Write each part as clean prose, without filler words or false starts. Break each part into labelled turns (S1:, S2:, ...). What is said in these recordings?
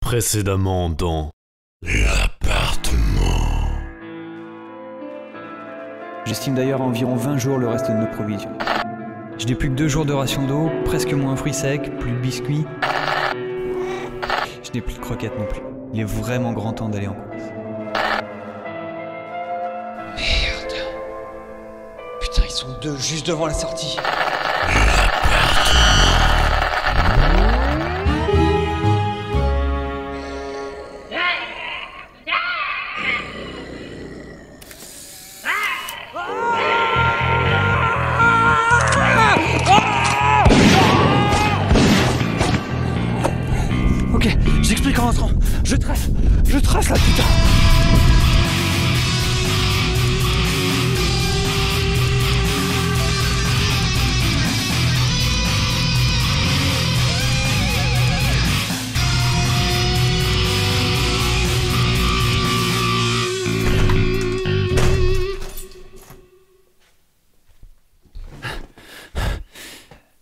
S1: Précédemment dans l'appartement.
S2: J'estime d'ailleurs à environ 20 jours le reste de nos provisions. Je n'ai plus que 2 jours de ration d'eau, presque moins fruits secs, plus de biscuits. Je n'ai plus de croquettes non plus. Il est vraiment grand temps d'aller en course.
S3: Merde. Putain, ils sont 2 juste devant la sortie.
S2: Ok, j'explique en rentrant. Je trace là, putain.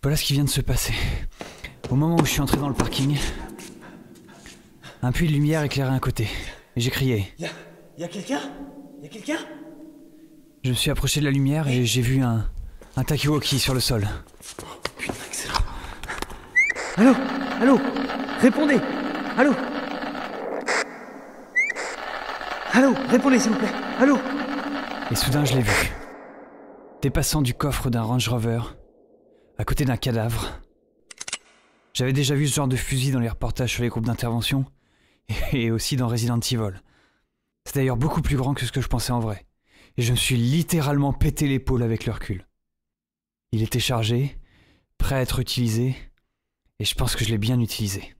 S2: Voilà ce qui vient de se passer. Au moment où je suis entré dans le parking, un puits de lumière éclairait un côté. Et j'ai crié.
S3: Y'a quelqu'un? Y'a quelqu'un?
S2: Je me suis approché de la lumière et j'ai vu un talkie-walkie sur le sol.
S3: Putain, excellent.
S4: Allô? Allô? Répondez! Allô? Allô? Répondez s'il vous plaît! Allô?
S2: Et soudain je l'ai vu. Dépassant du coffre d'un Range Rover, à côté d'un cadavre. J'avais déjà vu ce genre de fusil dans les reportages sur les groupes d'intervention, et aussi dans Resident Evil. C'est d'ailleurs beaucoup plus grand que ce que je pensais en vrai, et je me suis littéralement pété l'épaule avec le recul. Il était chargé, prêt à être utilisé, et je pense que je l'ai bien utilisé.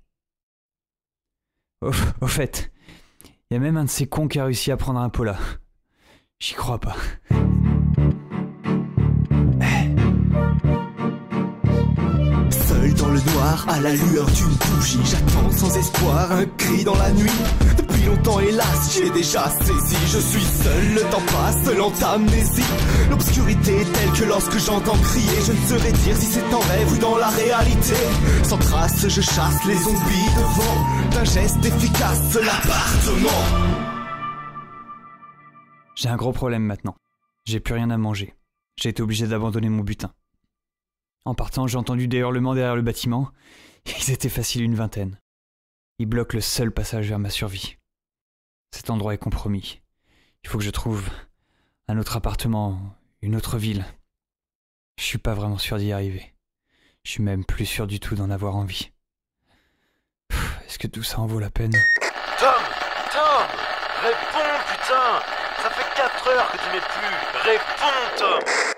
S2: Au fait, il y a même un de ces cons qui a réussi à prendre un Pola. J'y crois pas.
S5: Seul dans le noir, à la lueur d'une bougie, j'attends sans espoir un cri dans la nuit. Depuis longtemps hélas, j'ai déjà saisi. Je suis seul, le temps passe, lente amnésie. L'obscurité est telle que lorsque j'entends crier, je ne saurais dire si c'est en rêve ou dans la réalité. Sans trace, je chasse les zombies devant d'un geste efficace, l'appartement.
S2: J'ai un gros problème maintenant. J'ai plus rien à manger. J'ai été obligé d'abandonner mon butin. En partant, j'ai entendu des hurlements derrière le bâtiment. Ils étaient faciles une vingtaine. Ils bloquent le seul passage vers ma survie. Cet endroit est compromis. Il faut que je trouve un autre appartement, une autre ville. Je suis pas vraiment sûr d'y arriver. Je suis même plus sûr du tout d'en avoir envie. Est-ce que tout ça en vaut la peine?
S1: Tom! Réponds, putain! Ça fait 4 heures que tu m'es plus! Réponds, Tom!